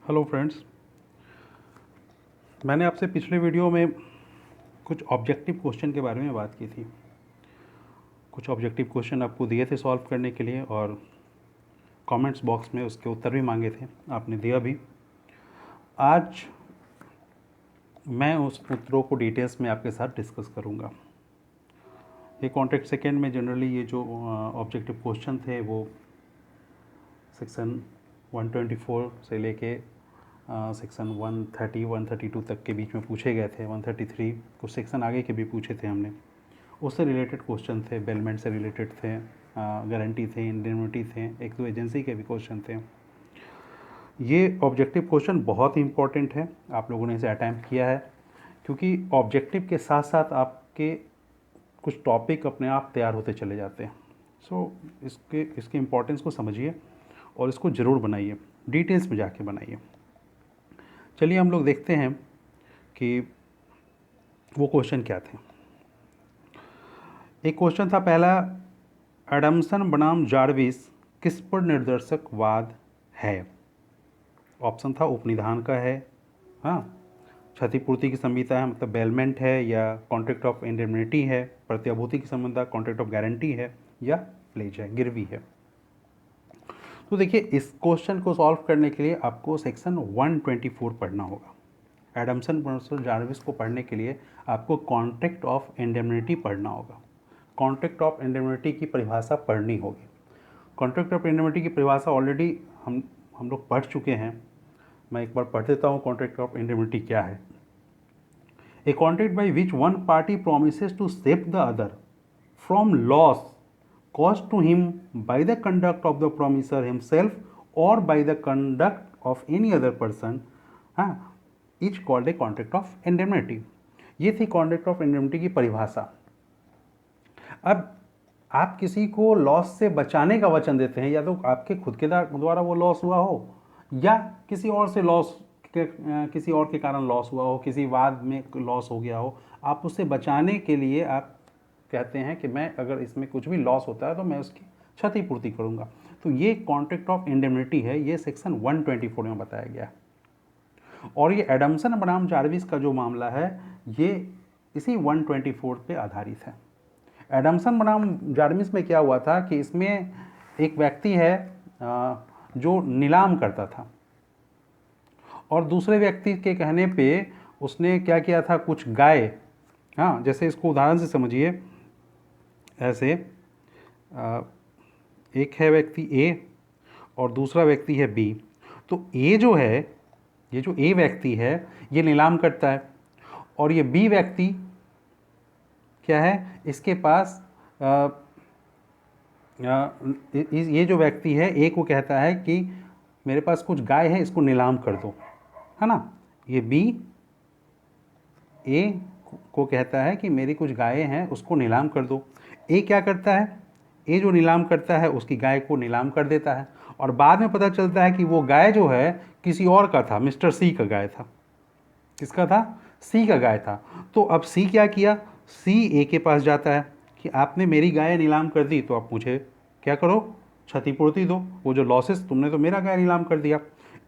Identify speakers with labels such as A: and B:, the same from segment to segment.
A: Hello friends, मैंने आपसे पिछले वीडियो में कुछ ऑब्जेक्टिव क्वेश्चन के बारे में बात की थी। कुछ ऑब्जेक्टिव क्वेश्चन आपको दिए थे सॉल्व करने के लिए और कमेंट्स बॉक्स में उसके उत्तर भी मांगे थे, आपने दिया भी। आज मैं उस उत्तरों को डिटेल्स में आपके साथ डिस्कस करूंगा। ये कॉन्टेक्ट सेकेंड में जनरली ये जो ऑब्जेक्टिव क्वेश्चन थे वो सेक्शन 124 से लेके सेक्शन 130 132 तक के बीच में पूछे गए थे। 133 कुछ सेक्शन आगे के भी पूछे थे हमने, उससे रिलेटेड क्वेश्चन थे, बेलमेंट से रिलेटेड थे, गारंटी थे, इंडेमनिटी थे, एक दो एजेंसी के भी क्वेश्चन थे। ये ऑब्जेक्टिव क्वेश्चन बहुत ही इंपॉर्टेंट है, आप लोगों ने इसे अटैम्प्ट किया है, क्योंकि ऑब्जेक्टिव के साथ साथ आपके कुछ टॉपिक अपने आप तैयार होते चले जाते हैं। सो इसके इम्पोर्टेंस को समझिए और इसको ज़रूर बनाइए, डिटेल्स में जाके बनाइए। चलिए हम लोग देखते हैं कि वो क्वेश्चन क्या थे। एक क्वेश्चन था पहला, एडम्सन बनाम जार्विस किस पर निर्देशकवाद है। ऑप्शन था उपनिधान का है, हाँ, क्षतिपूर्ति की संहिता है मतलब बेलमेंट है, या कॉन्ट्रैक्ट ऑफ इंडेमनिटी है, प्रत्याभूति की संबंधा कॉन्ट्रैक्ट ऑफ गारंटी है, या प्लेज है, गिरवी है। तो देखिए, इस क्वेश्चन को सॉल्व करने के लिए आपको सेक्शन 124 पढ़ना होगा। एडम्सन वर्सेस जार्विस को पढ़ने के लिए आपको कॉन्ट्रैक्ट ऑफ इंडेमनिटी पढ़ना होगा। कॉन्ट्रैक्ट ऑफ इंडेमनिटी की परिभाषा पढ़नी होगी। कॉन्ट्रैक्ट ऑफ इंडेमनिटी की परिभाषा ऑलरेडी हम लोग पढ़ चुके हैं। मैं एक बार पढ़ देता हूँ कॉन्ट्रैक्ट ऑफ इंडेमनिटी क्या है। A contract by which one party promises to save the other from loss caused to him by the conduct of the promisor himself or by the conduct of any other person, each called a contract of indemnity। ये थी contract of indemnity की परिभाषा। अब आप किसी को loss से बचाने का वचन देते हैं, या तो आपके खुद के द्वारा वो लॉस हुआ हो, या किसी और से किसी और के कारण लॉस हुआ हो, किसी वाद में लॉस हो गया हो, आप उससे बचाने के लिए आप कहते हैं कि मैं अगर इसमें कुछ भी लॉस होता है तो मैं उसकी क्षतिपूर्ति करूंगा। तो ये कॉन्ट्रैक्ट ऑफ इंडेमनिटी है, ये सेक्शन 124 में बताया गया है। और ये एडम्सन बनाम जार्विस का जो मामला है ये इसी 124 पे आधारित है। एडम्सन बनाम जार्विस में क्या हुआ था कि इसमें एक व्यक्ति है जो नीलाम करता था, और दूसरे व्यक्ति के कहने पे उसने क्या किया था, कुछ गाय, हाँ, जैसे इसको उदाहरण से समझिए, ऐसे एक है व्यक्ति ए और दूसरा व्यक्ति है बी। तो ए जो है, ये जो ए व्यक्ति है ये नीलाम करता है, और ये बी व्यक्ति क्या है, इसके पास ये जो व्यक्ति है ए को कहता है कि मेरे पास कुछ गाय है, इसको नीलाम कर दो, है ना। ये बी ए को कहता है कि मेरी कुछ गायें हैं, उसको नीलाम कर दो। ए क्या करता है, ए जो नीलाम करता है उसकी गाय को नीलाम कर देता है, और बाद में पता चलता है कि वो गाय जो है किसी और का था, मिस्टर सी का गाय था। किसका था, सी का गाय था। तो अब सी क्या किया, सी ए के पास जाता है कि आपने मेरी गाय नीलाम कर दी, तो आप मुझे क्या करो, क्षतिपूर्ति दो, वो जो लॉसेस, तुमने तो मेरा गाय नीलाम कर दिया।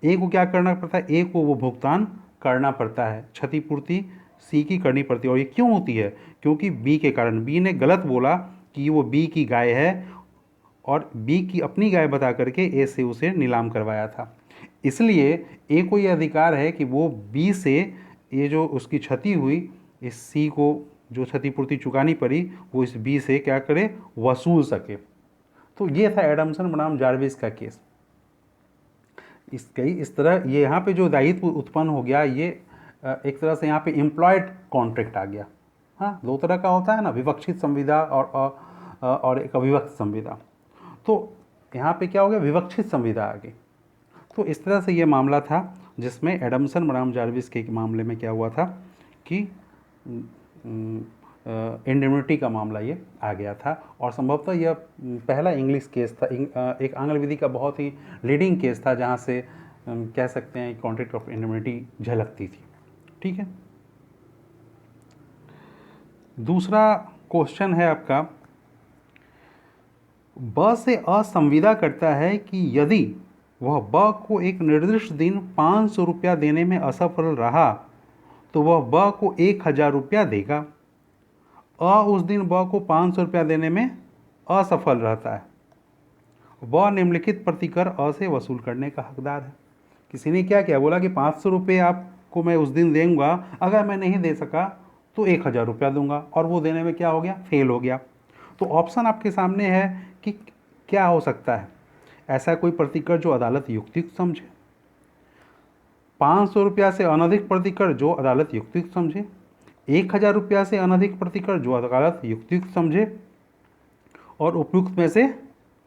A: ए को क्या करना पड़ता है, ए को वो भुगतान करना पड़ता है, क्षतिपूर्ति सी की करनी पड़ती है। और ये क्यों होती है, क्योंकि बी के कारण, बी ने गलत बोला कि वो बी की गाय है, और बी की अपनी गाय बता करके ए से उसे नीलाम करवाया था। इसलिए ए को ये अधिकार है कि वो बी से ये जो उसकी क्षति हुई, इस सी को जो क्षतिपूर्ति चुकानी पड़ी, वो इस बी से क्या करे, वसूल सके। तो ये था एडम्सन बनाम जार्विस का केस। इस तरह ये यहाँ पे जो दायित्व उत्पन्न हो गया, ये एक तरह से यहाँ पे एम्प्लॉयड कॉन्ट्रैक्ट आ गया। हाँ, दो तरह का होता है ना, विवक्षित संविदा और एक अविभक्त संविदा। तो यहाँ पे क्या हो गया, विवक्षित संविदा आ गई। तो इस तरह से ये मामला था जिसमें एडम्सन बनाम जार्विस के मामले में क्या हुआ था कि इंडेमनिटी का मामला ये आ गया था, और संभवतः यह पहला इंग्लिश केस था, एक आंग्ल विधि का बहुत ही लीडिंग केस था जहाँ से कह सकते हैं कॉन्ट्रैक्ट ऑफ इंडेमनिटी झलकती थी। ठीक है, दूसरा क्वेश्चन है आपका, ब से असंविदा करता है कि यदि वह ब को एक निर्दिष्ट दिन 500 रुपया देने में असफल रहा तो वह ब को 1000 रुपया देगा। अ उस दिन ब को 500 रुपया देने में असफल रहता है। ब निम्नलिखित प्रतिकर अ से वसूल करने का हकदार है। किसी ने क्या किया, बोला कि 500 रुपये आपको मैं उस दिन दूंगा, अगर मैं नहीं दे सका तो 1000 रुपया दूंगा, और वो देने में क्या हो गया, फेल हो गया। तो ऑप्शन आपके सामने है कि क्या हो सकता है। ऐसा कोई प्रतिकर जो अदालत युक्तियुक्त समझे, 500 रुपया से अनधिक प्रतिकर जो अदालत युक्तियुक्त समझे, 1000 रुपया से अनधिक प्रतिकर जो अदालत युक्तियुक्त समझे, और उपयुक्त में से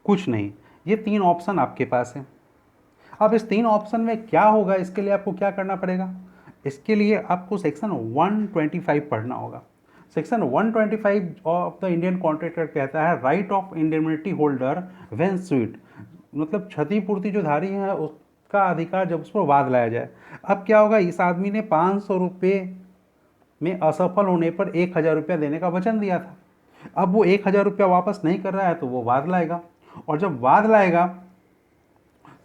A: कुछ नहीं। ये 3 ऑप्शन आपके पास है। अब इस 3 ऑप्शन में क्या होगा, इसके लिए आपको क्या करना पड़ेगा, इसके लिए आपको सेक्शन 125 पढ़ना होगा। Section 125 of the Indian contract act कहता है right of indemnity holder when sweet, मतलब क्षतिपूर्ति जो धारी है उसका अधिकार जब उस पर वाद लाया जाए। अब क्या होगा, इस आदमी ने 500 रुपये में असफल होने पर 1000 रुपया देने का वचन दिया था। अब वो 1000 रुपया वापस नहीं कर रहा है तो वो वाद लाएगा, और जब वाद लाएगा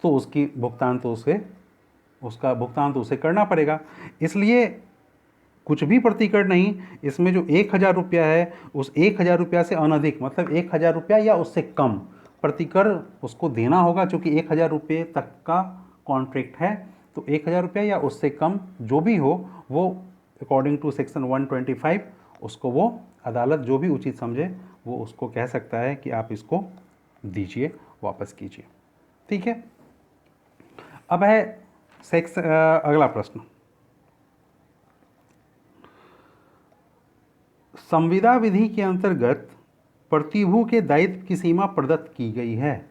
A: तो उसका भुगतान तो उसे करना पड़ेगा। इसलिए कुछ भी प्रतिकर नहीं, इसमें जो 1000 रुपया है उस 1000 रुपया से अनधिक, मतलब 1000 रुपया या उससे कम प्रतिकर उसको देना होगा, क्योंकि 1000 रुपये तक का कॉन्ट्रैक्ट है। तो 1000 रुपया या उससे कम जो भी हो वो अकॉर्डिंग टू सेक्शन 125 उसको वो अदालत जो भी उचित समझे वो उसको कह सकता है कि आप इसको दीजिए, वापस कीजिए। ठीक है। अब है अगला प्रश्न, संविदा विधि के अंतर्गत प्रतिभू के दायित्व की सीमा प्रदत्त की गई है।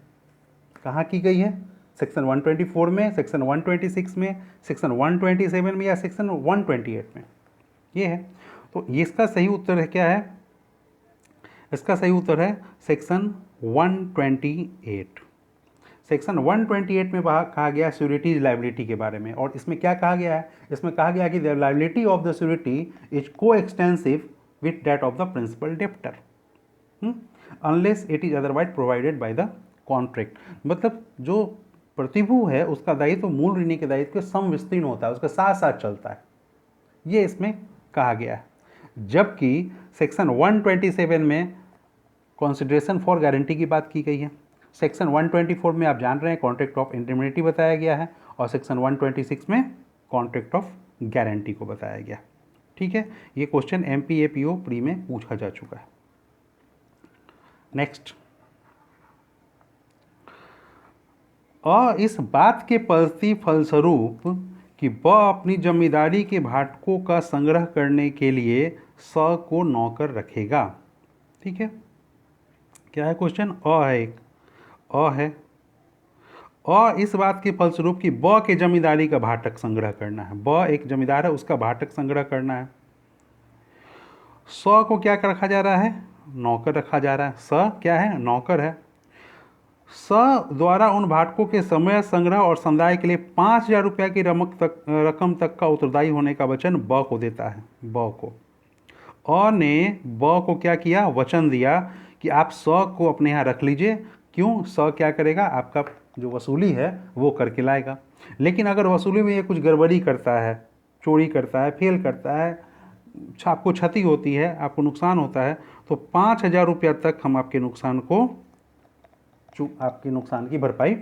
A: कहाँ की गई है, सेक्शन 124 में, सेक्शन 126 में, सेक्शन 127 में, या सेक्शन 128 में, ये है। तो इसका सही उत्तर है क्या है, इसका सही उत्तर है सेक्शन 128। सेक्शन 128 में कहा गया श्योरिटीज लायबिलिटी के बारे में, और इसमें क्या कहा गया है, इसमें कहा गया कि the liability of the surety is coextensive with that of the principal debtor unless it is otherwise provided by the contract. मतलब जो प्रतिभू है उसका दायित्व मूल ऋणी के दायित्व के समविस्तीर्ण होता है, उसके साथ साथ चलता है, ये इसमें कहा गया है। जबकि सेक्शन 127 में कंसिडरेशन फॉर गारंटी की बात की गई है। सेक्शन 124 में आप जान रहे हैं कॉन्ट्रैक्ट ऑफ इंडेमनिटी बताया गया है, और सेक्शन 126 में कॉन्ट्रैक्ट ऑफ गारंटी को बताया गया। ठीक है, ये क्वेश्चन MPAPO प्री में पूछा जा चुका है। नेक्स्ट, इस बात के फलस्वरूप कि वह अपनी जमींदारी के भाटकों का संग्रह करने के लिए स को नौकर रखेगा। ठीक है, क्या है क्वेश्चन, है एक है, इस बात के फलस्वरूप कि ब के जमींदारी का भाटक संग्रह करना है। ब एक जमींदार है, उसका भाटक संग्रह करना है। स को क्या रखा जा रहा है, नौकर रखा जा रहा है। स क्या है, नौकर है। स द्वारा उन भाटकों के समय, संग्रह और संदाय के लिए 5000 रुपया की रकम तक का उत्तरदायी होने का वचन ब को देता है। ब को अ ने ब को क्या किया, वचन दिया कि आप स को अपने यहाँ रख लीजिए। क्यों, स क्या करेगा, आपका जो वसूली है वो करके लाएगा। लेकिन अगर वसूली में ये कुछ गड़बड़ी करता है, चोरी करता है, फेल करता है, आपको क्षति होती है, आपको नुकसान होता है, तो 5000 रुपया तक हम आपके नुकसान की भरपाई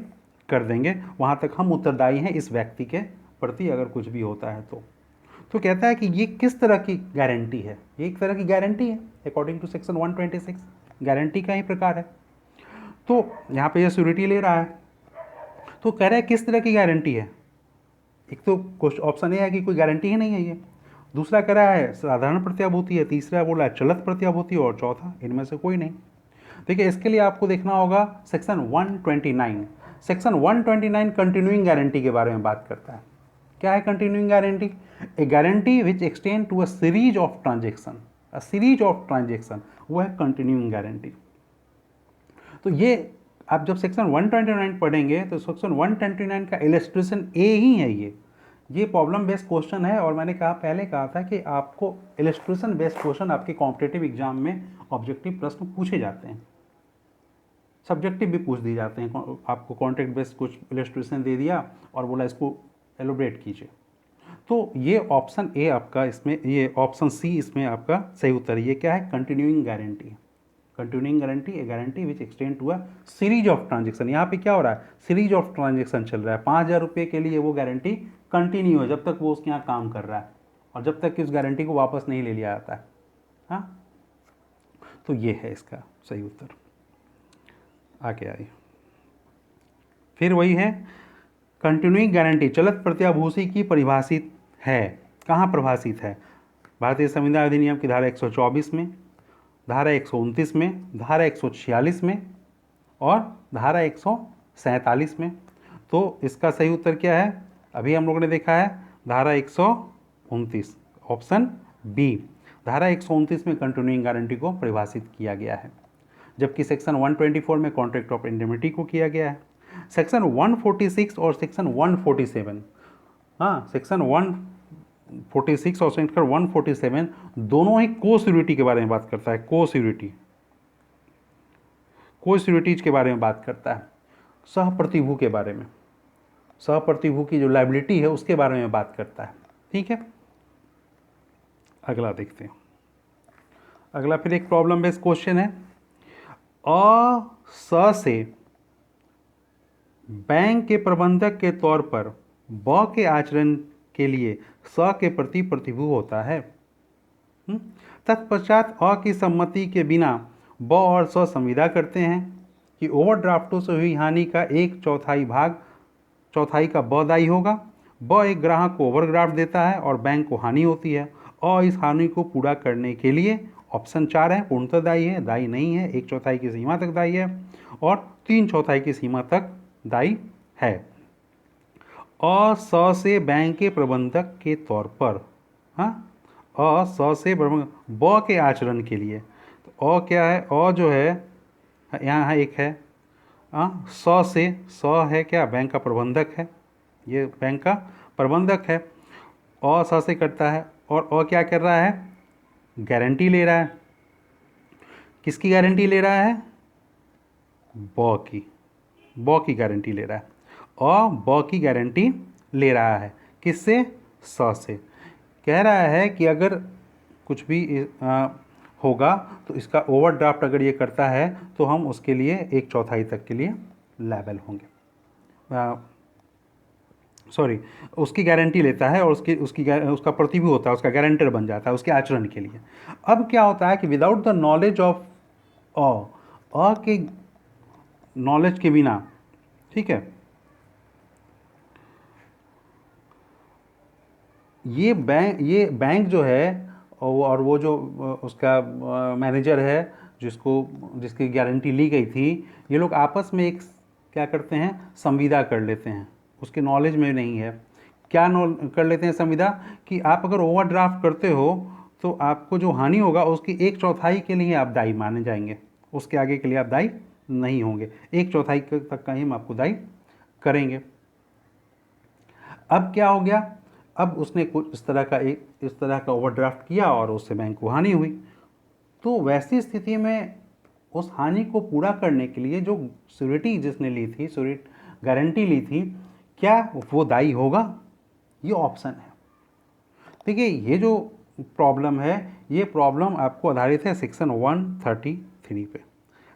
A: कर देंगे। वहाँ तक हम उत्तरदायी हैं इस व्यक्ति के प्रति अगर कुछ भी होता है तो कहता है कि ये किस तरह की गारंटी है, ये एक तरह की गारंटी है अकॉर्डिंग टू सेक्शन 126, गारंटी का ही प्रकार है। तो यहाँ पे ये श्योरिटी ले रहा है, तो कह रहा है किस तरह की गारंटी है। एक तो ऑप्शन ए है कि कोई गारंटी ही नहीं है ये, दूसरा कह रहा है साधारण प्रत्याभूति है, तीसरा बोला है चलत प्रत्याभूति, और चौथा इनमें से कोई नहीं। देखिए, इसके लिए आपको देखना होगा सेक्शन 129। सेक्शन 129 कंटिन्यूइंग गारंटी के बारे में बात करता है। क्या है continuing guarantee, a guarantee which extend to a series of transaction, वो है कंटिन्यूइंग गारंटी। तो ये आप जब सेक्शन 129 पढ़ेंगे तो सेक्शन 129 का इलस्ट्रेशन ए ही है ये प्रॉब्लम बेस्ड क्वेश्चन है, और मैंने पहले कहा था कि आपको इलस्ट्रेशन बेस्ड क्वेश्चन आपके कॉम्पिटिटिव एग्जाम में ऑब्जेक्टिव प्रश्न पूछे जाते हैं। सब्जेक्टिव भी पूछ दिए जाते हैं, आपको कॉन्ट्रैक्ट बेस्ड कुछ इलस्ट्रेशन दे दिया और बोला इसको एलोब्रेट कीजिए। तो ये ऑप्शन ए आपका इसमें, ये ऑप्शन सी इसमें आपका सही उत्तर है। ये क्या है? Continuing guarantee. Continuing guarantee, a guarantee which extend to a series of transaction. यहाँ पे क्या हो रहा है? सीरीज ऑफ ट्रांजेक्शन चल रहा है। 5,000 रुपये के लिए वो गारंटी कंटिन्यू है जब तक वो उसके यहाँ काम कर रहा है और जब तक कि उस गारंटी को वापस नहीं ले लिया जाता है। हाँ, तो ये है इसका सही उत्तर। आगे आइए, फिर वही है, कंटिन्यूइंग गारंटी चलत प्रत्याभूषी की परिभाषित है। कहाँ परिभाषित है? भारतीय संविधान अधिनियम की धारा 124 में, धारा 129 में, धारा 146 में और धारा 147 में। तो इसका सही उत्तर क्या है? अभी हम लोगों ने देखा है धारा 129, ऑप्शन बी। धारा 129 में कंटिन्यूइंग गारंटी को परिभाषित किया गया है, जबकि सेक्शन 124 में कॉन्ट्रैक्ट ऑफ इंडेमिनिटी को किया गया है। सेक्शन 146 और सेक्शन 147, हाँ, सेक्शन 146 और सेक्शन 147 दोनों ही को सिक्योरिटी के बारे में बात करता है। को सिक्योरिटी, को सिक्योरिटीज के बारे में बात करता है, सह प्रतिभू के बारे में, सह प्रतिभू की जो लायबिलिटी है उसके बारे में बात करता है। ठीक है, अगला देखते हैं। अगला फिर एक प्रॉब्लम बेस्ड क्वेश्चन है। स से बैंक के प्रबंधक के तौर पर ब के आचरण के लिए स के प्रति प्रतिभू होता है। तत्पश्चात अ की सम्मति के बिना ब और स संविदा करते हैं कि ओवरड्राफ्टों से हुई हानि का 1/4 का ब दायी होगा। ब एक ग्राहक को ओवरड्राफ्ट देता है और बैंक को हानि होती है। अ इस हानि को पूरा करने के लिए ऑप्शन 4 है, पूर्णतः दायी है, दायी नहीं है, 1/4 की सीमा तक दायी है और 3/4 की सीमा तक दायी है। अ स से बैंक के प्रबंधक के तौर पर, हाँ, अ स से ब के आचरण के लिए, तो अ क्या है? अ जो है यहाँ एक है, स से, स है क्या? बैंक का प्रबंधक है, ये बैंक का प्रबंधक है। अ स से करता है और अ क्या कर रहा है? गारंटी ले रहा है। किसकी गारंटी ले रहा है? ब की, ब की गारंटी ले रहा है। अ ब की गारंटी ले रहा है, किससे? स से। कह रहा है कि अगर कुछ भी होगा तो इसका ओवरड्राफ्ट अगर ये करता है तो हम उसके लिए 1/4 तक के लिए लायबल होंगे। सॉरी, उसकी गारंटी लेता है और उसका प्रतिभू होता है, उसका गारंटर बन जाता है उसके आचरण के लिए। अब क्या होता है कि without the knowledge of a के नॉलेज के बिना, ठीक है, ये बैंक जो है और वो जो उसका मैनेजर है जिसकी गारंटी ली गई थी, ये लोग आपस में एक क्या करते हैं? संविदा कर लेते हैं। उसके नॉलेज में नहीं है। क्या कर लेते हैं संविदा? कि आप अगर ओवरड्राफ्ट करते हो तो आपको जो हानि होगा उसकी 1/4 के लिए आप दायी माने जाएंगे, उसके आगे के लिए आप दायी नहीं होंगे। 1/4 तक का ही हम आपको दायी करेंगे। अब क्या हो गया? अब उसने कुछ इस तरह का ओवरड्राफ्ट किया और उससे बैंक को हानि हुई। तो वैसी स्थिति में उस हानि को पूरा करने के लिए जो सिक्योरिटी जिसने ली थी, गारंटी ली थी, क्या वो दायी होगा? ये ऑप्शन है। देखिए, ये जो प्रॉब्लम है, ये प्रॉब्लम आपको आधारित है सेक्शन 133 पे।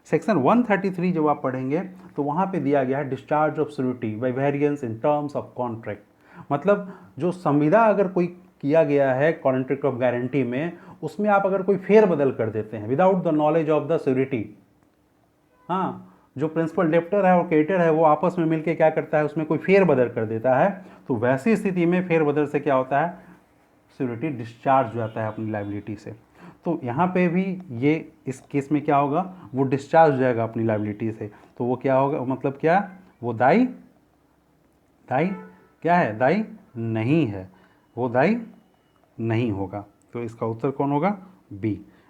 A: सेक्शन 133 जब आप पढ़ेंगे तो वहाँ पे दिया गया है discharge of security bye variance in terms of contract. मतलब जो संविदा अगर कोई किया गया है कॉन्ट्रैक्ट ऑफ गारंटी में, उसमें आप अगर कोई फेरबदल कर देते हैं without the knowledge of the security, हाँ, जो प्रिंसिपल डेप्टर है और क्रेडिटर है वो आपस में मिलकर क्या करता है? उसमें कोई फेरबदल कर देता है, तो वैसी स्थिति में फेरबदल से क्या होता है? सिक्योरिटी डिस्चार्ज हो जाता है अपनी लायबिलिटी से। तो यहाँ पे भी ये इस केस में क्या होगा? वो डिस्चार्ज हो जाएगा अपनी लायबिलिटी से। तो वो क्या होगा? मतलब क्या? वो दायी क्या है? दायी नहीं है, वो दायी नहीं होगा। तो इसका उत्तर कौन होगा?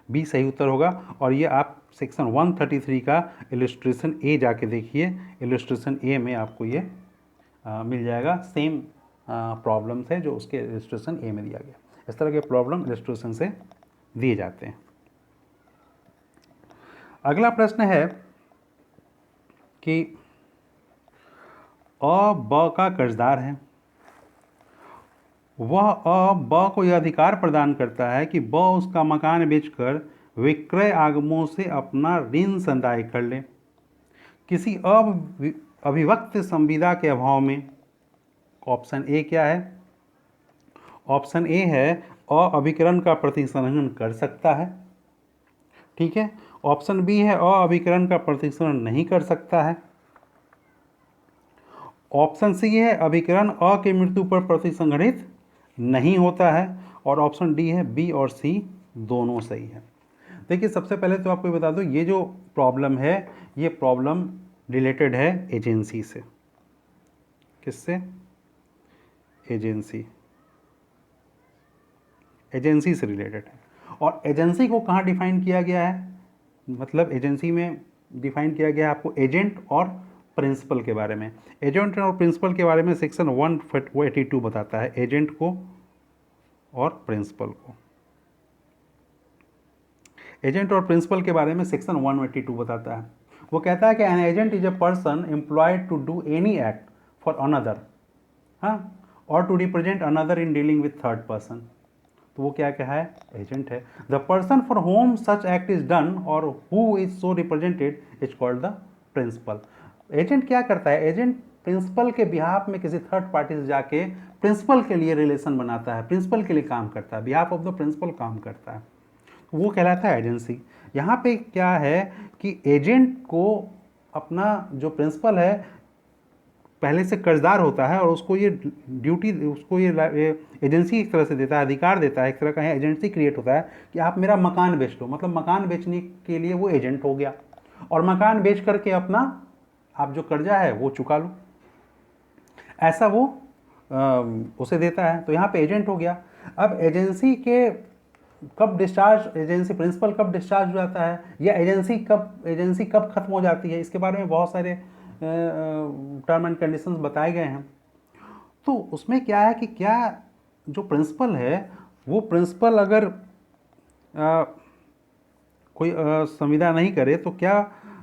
A: बी सही उत्तर होगा। और ये आप सेक्शन 133 का इलस्ट्रेशन ए जाके देखिए, इलस्ट्रेशन ए में आपको ये मिल जाएगा। सेम प्रॉब्लम्स है जो उसके इलस्ट्रेशन ए में दिया गया। इस तरह के प्रॉब्लम इलस्ट्रेशन से दिए जाते हैं। अगला प्रश्न है, कि अ ब का कर्जदार है, वह अ ब को यह अधिकार प्रदान करता है कि ब उसका मकान बेचकर विक्रय आगमों से अपना ऋण संदाय कर ले। किसी अभिव्यक्त संविदा के अभाव में, ऑप्शन ए क्या है? ऑप्शन ए है अभिकरण का प्रतिसंहरण कर सकता है, ठीक है। ऑप्शन बी है अभिकरण का प्रतिसंहरण नहीं कर सकता है। ऑप्शन सी है अभिकरण अ की मृत्यु पर प्रतिसंहरित नहीं होता है, और ऑप्शन डी है बी और सी दोनों सही है। देखिए, सबसे पहले तो आपको बता दूं, ये जो प्रॉब्लम है ये प्रॉब्लम रिलेटेड है एजेंसी से। किससे? एजेंसी से रिलेटेड है। और एजेंसी को कहाँ डिफाइन किया गया है? मतलब एजेंसी में डिफाइन किया गया है आपको एजेंट और प्रिंसिपल के बारे में। एजेंट और प्रिंसिपल के बारे में सेक्शन 182 बताता है एजेंट को और प्रिंसिपल को। एजेंट और प्रिंसिपल के बारे में सेक्शन 182 बताता है। वो कहता है कि an agent is a person employed to do any act for another, हाँ, और to represent another in dealing with third person. तो वो क्या है? एजेंट है। The person for whom such act is done और who is so represented is called the principal. Agent क्या करता है? एजेंट प्रिंसिपल के बिहाफ में किसी थर्ड पार्टी से जाके प्रिंसिपल के लिए रिलेशन बनाता है, प्रिंसिपल के लिए काम करता है, बिहाफ ऑफ द प्रिंसिपल काम करता है, वो कहलाता है एजेंसी। यहाँ पे क्या है कि एजेंट को अपना जो प्रिंसिपल है पहले से कर्जदार होता है और उसको ये ड्यूटी, उसको ये एजेंसी एक तरह से देता है, अधिकार देता है, एक तरह का एजेंसी क्रिएट होता है कि आप मेरा मकान बेच लो। मतलब मकान बेचने के लिए वो एजेंट हो गया, और मकान बेच करके अपना आप जो कर्जा है वो चुका लो, ऐसा वो उसे देता है। तो यहाँ पे एजेंट हो गया। अब एजेंसी के कब डिस्चार्ज, एजेंसी प्रिंसिपल कब डिस्चार्ज हो जाता है, या एजेंसी कब खत्म हो जाती है, इसके बारे में बहुत सारे टर्म एंड कंडीशंस बताए गए हैं। तो उसमें क्या है कि क्या जो प्रिंसिपल है वो प्रिंसिपल अगर कोई संविदा नहीं करे तो क्या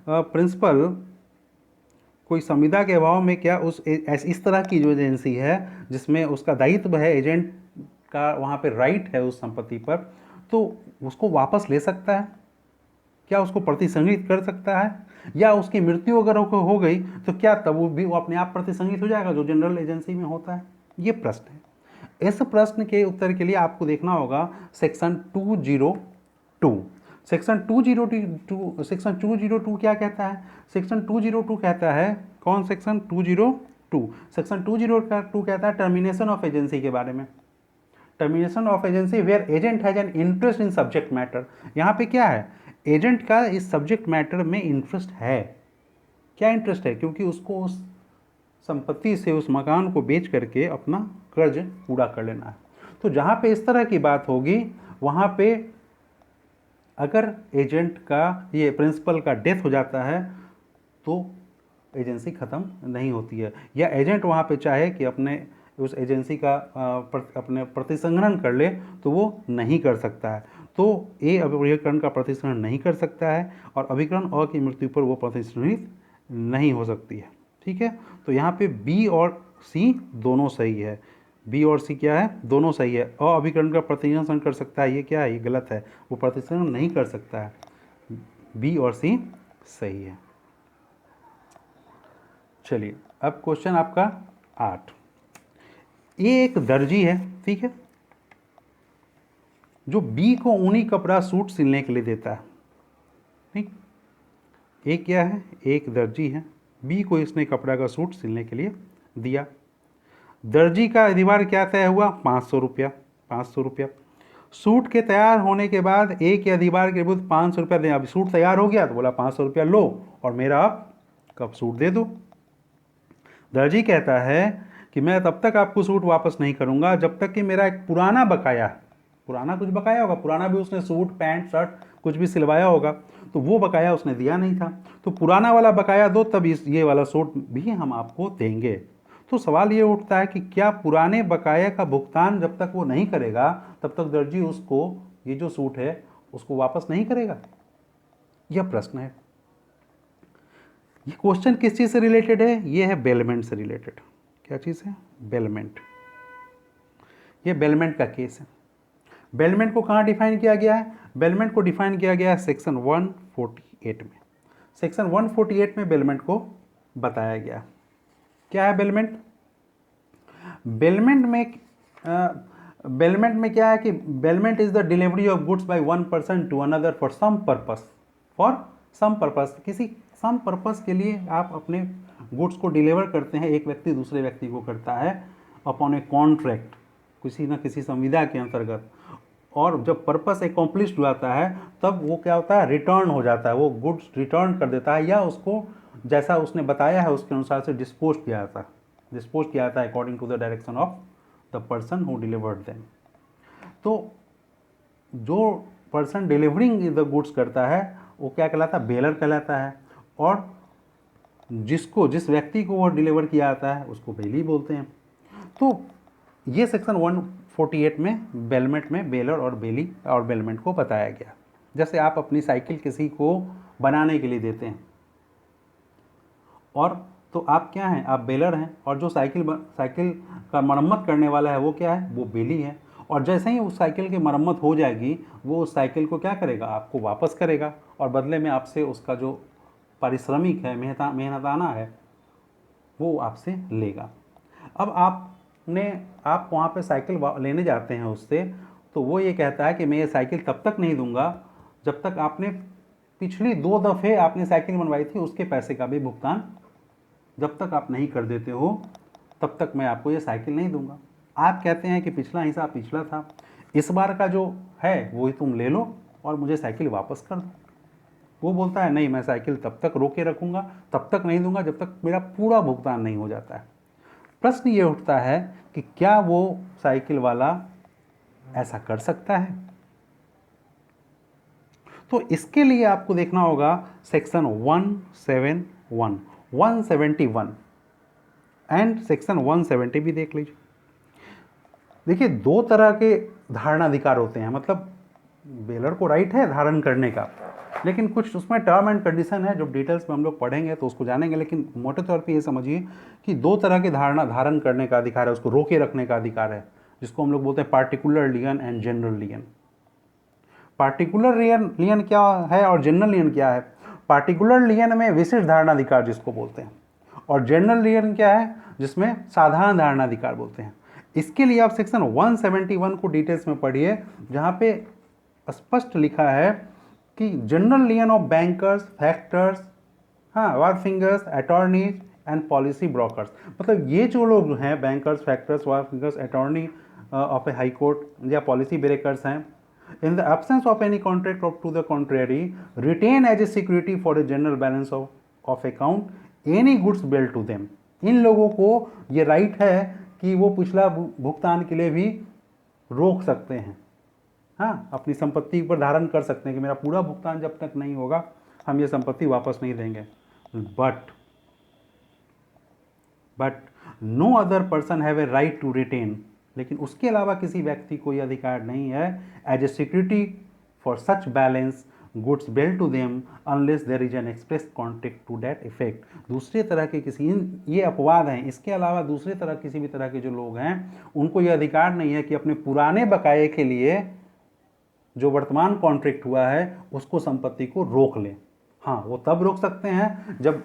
A: प्रिंसिपल कोई संविदा के अभाव में क्या इस तरह की जो एजेंसी है जिसमें उसका दायित्व है, एजेंट का वहाँ पे राइट है उस संपत्ति पर, तो उसको वापस ले सकता है? क्या उसको प्रतिसंहरित कर सकता है? या उसकी मृत्यु अगर हो गई तो क्या तब वो अपने आप प्रतिसंहरित हो जाएगा जो जनरल एजेंसी में होता है? ये प्रश्न है। इस प्रश्न के उत्तर के लिए आपको देखना होगा सेक्शन 202। सेक्शन 202 क्या कहता है? सेक्शन 202 कहता है, कौन सेक्शन? 202। सेक्शन 202 कहता है टर्मिनेशन ऑफ एजेंसी के बारे में। Termination of agency where agent has an interest in subject matter. यहाँ पे क्या है? एजेंट का इस सब्जेक्ट मैटर में इंटरेस्ट है। क्या इंटरेस्ट है? क्योंकि उसको उस संपत्ति से, उस मकान को बेच करके अपना कर्ज पूरा कर लेना है। तो जहाँ पे इस तरह की बात होगी वहाँ पे अगर एजेंट का, ये प्रिंसिपल का डेथ हो जाता है तो एजेंसी ख़त्म नहीं होती है, या एजेंट वहाँ पे चाहे कि अपने उस एजेंसी का अपने प्रतिसंहरण कर ले तो वो नहीं कर सकता है। तो ए अभिकरण का प्रतिसंहरण नहीं कर सकता है, और अभिकरण अ की मृत्यु पर वो प्रतिसंहरित नहीं हो सकती है, ठीक है। तो यहाँ पे बी और सी दोनों सही है। बी और सी क्या है? दोनों सही है। अभिकरण का प्रतिसंहरण कर सकता है, ये क्या है? ये गलत है, वो प्रतिसंहरण नहीं कर सकता है। बी और सी सही है। चलिए, अब क्वेश्चन आपका 8। ये एक दर्जी है, ठीक है, जो बी को ऊनी कपड़ा सूट सिलने के लिए देता है, ठीक। ए क्या है? एक दर्जी है, बी को इसने कपड़ा का सूट सिलने के लिए दिया। दर्जी का अधिभार क्या तय हुआ? 500 रुपया। 500 रुपया। सूट के तैयार होने के बाद ए के अधिभार के विरुद्ध 500 रुपया दें। अब सूट तैयार हो गया तो बोला 500 रुपया लो और मेरा आप कब सूट दे दो। दर्जी कहता है कि मैं तब तक आपको सूट वापस नहीं करूंगा जब तक कि मेरा एक पुराना बकाया, पुराना कुछ बकाया होगा, पुराना भी उसने सूट पैंट शर्ट कुछ भी सिलवाया होगा, तो वो बकाया उसने दिया नहीं था, तो पुराना वाला बकाया दो तब ये वाला सूट भी हम आपको देंगे। तो सवाल ये उठता है कि क्या पुराने बकाया का भुगतान जब तक वो नहीं करेगा तब तक दर्जी उसको ये जो सूट है उसको वापस नहीं करेगा? यह प्रश्न है। ये क्वेश्चन किस चीज़ से रिलेटेड है? ये है बेलमेंट से रिलेटेड। क्या चीज़ है? बेलमेंट। ये बेलमेंट का केस है। बेलमेंट को कहाँ डिफाइन किया गया है? बेलमेंट को डिफाइन किया गया है सेक्शन 148 में। सेक्शन 148 में बेलमेंट को बताया गया। क्या है बेलमेंट? बेलमेंट में क्या है कि bailment is the delivery of goods by one person to another for some purpose. किसी सम पर्पस के लिए आप अपने गुड्स को डिलीवर करते हैं, एक व्यक्ति दूसरे व्यक्ति को करता है अपॉन ए कॉन्ट्रैक्ट, किसी न किसी संविदा के अंतर्गत। और जब पर्पस एकम्प्लिश्ड हो जाता है तब वो क्या होता है? रिटर्न हो जाता है, वो गुड्स रिटर्न कर देता है, या उसको जैसा उसने बताया है उसके अनुसार से डिस्पोज किया जाता है according to the direction of the person who delivered them. तो जो पर्सन डिलीवरिंग द गुड्स करता है वो क्या कहलाता है? बेलर कहलाता है। और जिस व्यक्ति को वो डिलीवर किया जाता है उसको बेली बोलते हैं। तो ये सेक्शन 148 में बेलमेंट में बेलर और बेली और बेलमेंट को बताया गया। जैसे आप अपनी साइकिल किसी को बनाने के लिए देते हैं, और तो आप क्या हैं? आप बेलर हैं, और जो साइकिल का मरम्मत करने वाला है वो क्या है? वो बेली है। और जैसे ही उस साइकिल की मरम्मत हो जाएगी वो उस साइकिल को क्या करेगा? आपको वापस करेगा, और बदले में आपसे उसका जो पारिश्रमिक है, मेहनताना है, वो आपसे लेगा। अब आप वहाँ पे साइकिल लेने जाते हैं उससे, तो वो ये कहता है कि मैं ये साइकिल तब तक नहीं दूंगा जब तक आपने पिछली 2 दफ़े आपने साइकिल बनवाई थी उसके पैसे का भी भुगतान जब तक आप नहीं कर देते हो तब तक मैं आपको ये साइकिल नहीं दूंगा। आप कहते हैं कि पिछला हिसाब पिछला था, इस बार का जो है वो ही तुम ले लो और मुझे साइकिल वापस कर दो। वो बोलता है नहीं, मैं साइकिल तब तक रोके रखूँगा, तब तक नहीं दूंगा जब तक मेरा पूरा भुगतान नहीं हो जाता है। प्रश्न ये उठता है कि क्या वो साइकिल वाला ऐसा कर सकता है? तो इसके लिए आपको देखना होगा सेक्शन 171 एंड सेक्शन 170 भी देख लीजिए। देखिए, 2 तरह के धारणाधिकार होते हैं, मतलब बेलर को राइट है धारण करने का, लेकिन कुछ उसमें टर्म एंड कंडीशन है जो डिटेल्स में हम लोग पढ़ेंगे तो उसको जानेंगे। लेकिन मोटे तौर पे ये समझिए कि 2 तरह के धारण करने का अधिकार है, उसको रोके रखने का अधिकार है, जिसको हम लोग बोलते हैं पार्टिकुलर लियन एंड जनरल लियन। पार्टिकुलर लियन क्या है और जनरल लियन क्या है? पार्टिकुलर लियन में विशिष्ट धारणाधिकार जिसको बोलते हैं, और जनरल लियन क्या है? जिसमें साधारण धारणाधिकार बोलते हैं। इसके लिए आप सेक्शन 171 को डिटेल्स में पढ़िए, जहाँ पे स्पष्ट लिखा है कि general lien of bankers, factors, wharfingers, attorneys and policy brokers, मतलब ये जो लोग हैं bankers, factors, wharfingers, attorney of a high court या पॉलिसी ब्रेकर्स हैं, in the absence of any contract to the contrary, retain as a security for a general balance of account any goods billed to them। इन लोगों को ये right है कि वो पिछला भुगतान के लिए भी रोक सकते हैं, अपनी संपत्ति पर धारण कर सकते हैं कि मेरा पूरा भुगतान जब तक नहीं होगा हम ये संपत्ति वापस नहीं देंगे। But no other person have a right to retain, लेकिन उसके अलावा किसी व्यक्ति को यह अधिकार नहीं है as a security for such balance goods bailed to them unless there is an express contract to that effect. दूसरे तरह के किसी, ये अपवाद हैं, इसके अलावा दूसरे तरह किसी भी तरह के जो लोग हैं उनको यह अधिकार नहीं है कि अपने पुराने बकाये के लिए जो वर्तमान कॉन्ट्रैक्ट हुआ है उसको संपत्ति को रोक लें। वो तब रोक सकते हैं जब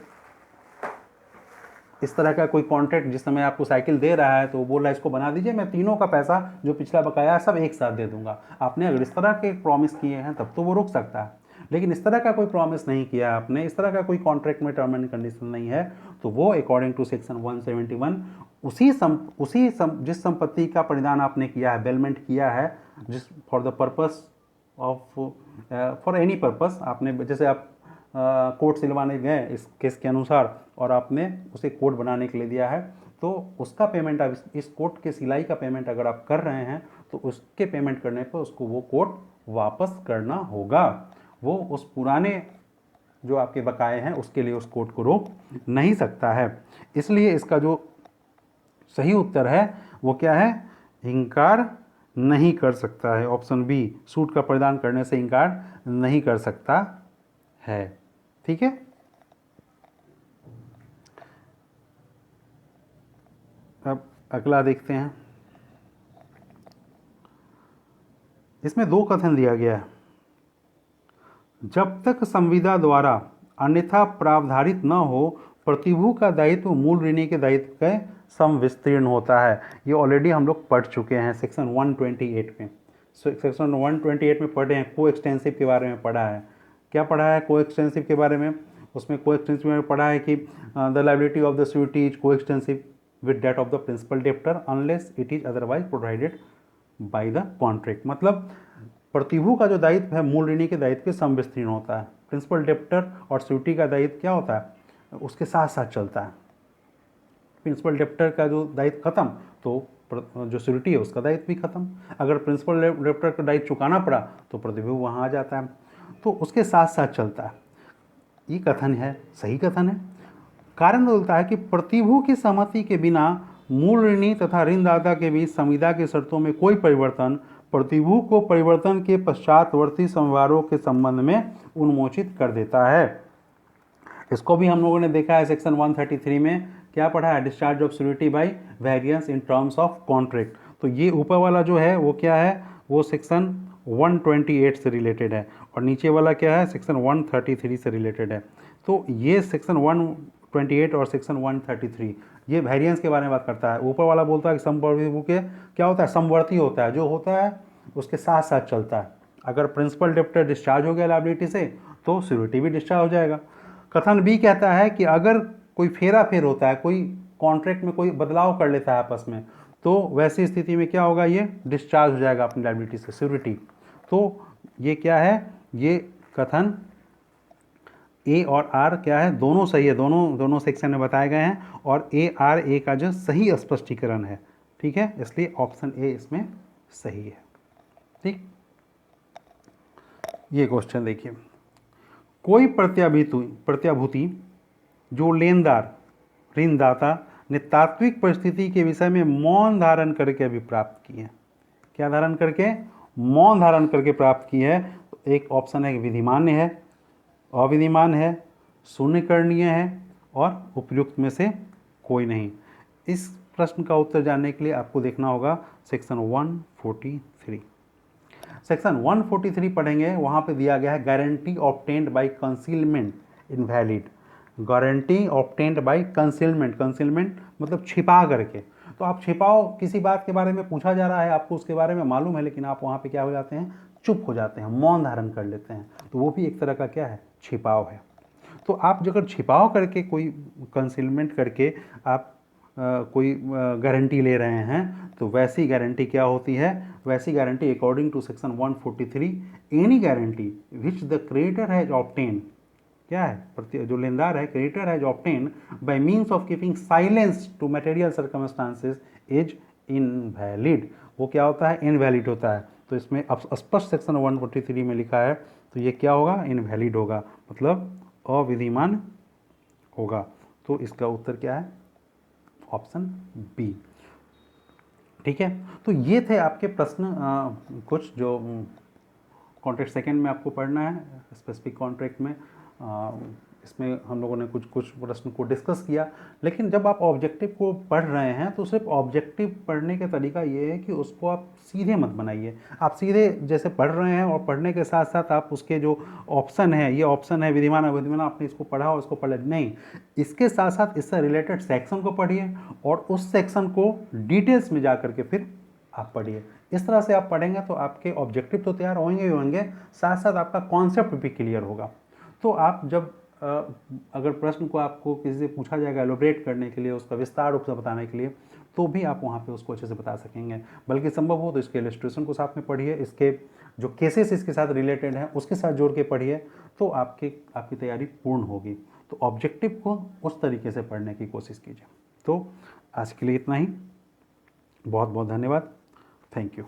A: इस तरह का कोई कॉन्ट्रैक्ट, जिस समय आपको साइकिल दे रहा है तो वो बोल रहा है इसको बना दीजिए, मैं तीनों का पैसा जो पिछला बकाया है सब एक साथ दे दूंगा। आपने अगर इस तरह के प्रॉमिस किए हैं तब तो वो रोक सकता है, लेकिन इस तरह का कोई प्रॉमिस नहीं किया आपने, इस तरह का कोई कॉन्ट्रैक्ट में टर्म एंड कंडीशन नहीं है, तो वो अकॉर्डिंग टू सेक्शन 171 जिस संपत्ति का परिधान आपने किया है, बेलमेंट किया है, जिस for the purpose of for any purpose, आपने जैसे आप कोट सिलवाने गए इस केस के अनुसार और आपने उसे कोट बनाने के लिए दिया है, तो उसका पेमेंट आप इस कोट के सिलाई का पेमेंट अगर आप कर रहे हैं तो उसके पेमेंट करने पर उसको वो कोट वापस करना होगा। वो उस पुराने जो आपके बकाए हैं उसके लिए उस कोट को रोक नहीं सकता है। इसलिए इसका जो सही उत्तर है वो क्या है? इनकार नहीं कर सकता है। ऑप्शन बी, सूट का परिधान करने से इनकार नहीं कर सकता है। ठीक है। अगला देखते हैं। इसमें दो कथन दिया गया है। जब तक संविदा द्वारा अन्यथा प्रावधारित न हो, प्रतिभू का दायित्व मूल ऋणी के दायित्व के समविस्तीर्ण होता है। ये ऑलरेडी हम लोग पढ़ चुके हैं सेक्शन 128 में। सेक्शन 128 में पढ़े हैं, को एक्सटेंसिव के बारे में पढ़ा है। क्या पढ़ा है को एक्सटेंसिव के बारे में? उसमें को एक्सटेंसिव में पढ़ा है कि the liability of the surety is coextensive with that of the principal debtor unless it is otherwise provided by the contract. मतलब प्रतिभू का जो दायित्व है मूल ऋणी के दायित्व के समविस्तीर्ण होता है। प्रिंसिपल डेप्टर और स्यूरिटी का दायित्व क्या होता है? उसके साथ साथ चलता है। प्रिंसिपल डेप्टर का जो दायित्व खत्म तो जो स्यूरिटी है उसका दायित्व भी खत्म। अगर प्रिंसिपल डेप्टर का दायित्व चुकाना पड़ा तो प्रतिभू वहाँ आ जाता है। तो उसके साथ साथ चलता है। ये कथन है, सही कथन है। कारण बोलता है कि प्रतिभू की सहमति के बिना मूल ऋणी तथा ऋणदाता के बीच संविदा की शर्तों में कोई परिवर्तन प्रतिभू को परिवर्तन के पश्चातवर्ती संव्यवहारों के संबंध में उन्मोचित कर देता है। इसको भी हम लोगों ने देखा है सेक्शन 133 में। क्या पढ़ा है? Discharge of surety by variance in terms of contract. तो ये ऊपर वाला जो है वो क्या है? वो सेक्शन 128 से रिलेटेड है और नीचे वाला क्या है? सेक्शन 133 से रिलेटेड है। तो ये सेक्शन 128 और सेक्शन 133 ये वेरिएंस के बारे में बात करता है। ऊपर वाला बोलता है कि समप्रतिभू के क्या होता है? समवर्ती होता है, जो होता है उसके साथ साथ चलता है। अगर प्रिंसिपल डेप्टर डिस्चार्ज हो गया लायबिलिटी से तो स्यूरिटी भी डिस्चार्ज हो जाएगा। कथन बी कहता है कि अगर कोई फेरा फेर होता है, कोई कॉन्ट्रैक्ट में कोई बदलाव कर लेता है आपस में, तो वैसी स्थिति में क्या होगा? ये डिस्चार्ज हो जाएगा अपनी लायबिलिटी से, स्यूरिटी। तो ये क्या है? ये कथन ए और आर क्या है? दोनों सही है, दोनों सेक्शन में बताए गए हैं और ए आर ए का जो सही स्पष्टीकरण है। ठीक है, इसलिए ऑप्शन ए इसमें सही है। ठीक, ये क्वेश्चन देखिए। कोई प्रत्याभूति जो लेनदार ऋणदाता ने तात्विक परिस्थिति के विषय में मौन धारण करके अभी प्राप्त की है। क्या धारण करके? मौन धारण करके प्राप्त की है। तो एक ऑप्शन है विधिमान्य है, अविधिमान है, शून्यकरणीय है और उपयुक्त में से कोई नहीं। इस प्रश्न का उत्तर जानने के लिए आपको देखना होगा सेक्शन 143। सेक्शन 143 पढ़ेंगे, वहाँ पे दिया गया है guarantee obtained by concealment invalid. Guarantee obtained by concealment, concealment मतलब छिपा करके। तो आप छिपाओ, किसी बात के बारे में पूछा जा रहा है, आपको उसके बारे में मालूम है, लेकिन आप वहाँ पे क्या हो जाते हैं? चुप हो जाते हैं, मौन धारण कर लेते हैं। तो वो भी एक तरह का क्या है? छिपाव है। तो आप अगर छिपाव करके कोई कंसीलमेंट करके आप कोई गारंटी ले रहे हैं तो वैसी गारंटी क्या होती है? वैसी guarantee according to section 143 any guarantee which the creditor has obtain, क्या है? जो लेनदार है, creditor has obtain by means of keeping silence to material circumstances is invalid. वो क्या होता है? इनवैलिड होता है। तो इसमें अब स्पष्ट सेक्शन 143 में लिखा है, तो ये क्या होगा? इनवैलिड होगा, मतलब अविधिमान होगा। तो इसका उत्तर क्या है? Option B. ठीक है, तो ये थे आपके प्रश्न कुछ जो कॉन्ट्रैक्ट सेकंड में आपको पढ़ना है स्पेसिफिक कॉन्ट्रैक्ट में। इसमें हम लोगों ने कुछ प्रश्न को डिस्कस किया। लेकिन जब आप ऑब्जेक्टिव को पढ़ रहे हैं तो सिर्फ ऑब्जेक्टिव पढ़ने का तरीका ये है कि उसको आप सीधे मत बनाइए। आप सीधे जैसे पढ़ रहे हैं और पढ़ने के साथ साथ आप उसके जो ऑप्शन है, ये ऑप्शन है विधिमान अविधिमान, आपने इसको पढ़ा और इसको पढ़ नहीं, इसके साथ साथ इससे रिलेटेड सेक्शन को पढ़िए और उस सेक्शन को डिटेल्स में जा करके फिर आप पढ़िए। इस तरह से आप पढ़ेंगे तो आपके ऑब्जेक्टिव तो तैयार होंगे ही होंगे, साथ साथ आपका कॉन्सेप्ट भी क्लियर होगा। तो आप जब अगर प्रश्न को आपको किसी से पूछा जाएगा एलोबरेट करने के लिए, उसका विस्तार रूप से बताने के लिए, तो भी आप वहाँ पे उसको अच्छे से बता सकेंगे। बल्कि संभव हो तो इसके इलस्ट्रेशन को साथ में पढ़िए, इसके जो केसेस इसके साथ रिलेटेड हैं उसके साथ जोड़ के पढ़िए, तो आपकी तैयारी पूर्ण होगी। तो ऑब्जेक्टिव को उस तरीके से पढ़ने की कोशिश कीजिए। तो आज के लिए इतना ही। बहुत बहुत धन्यवाद। Thank you.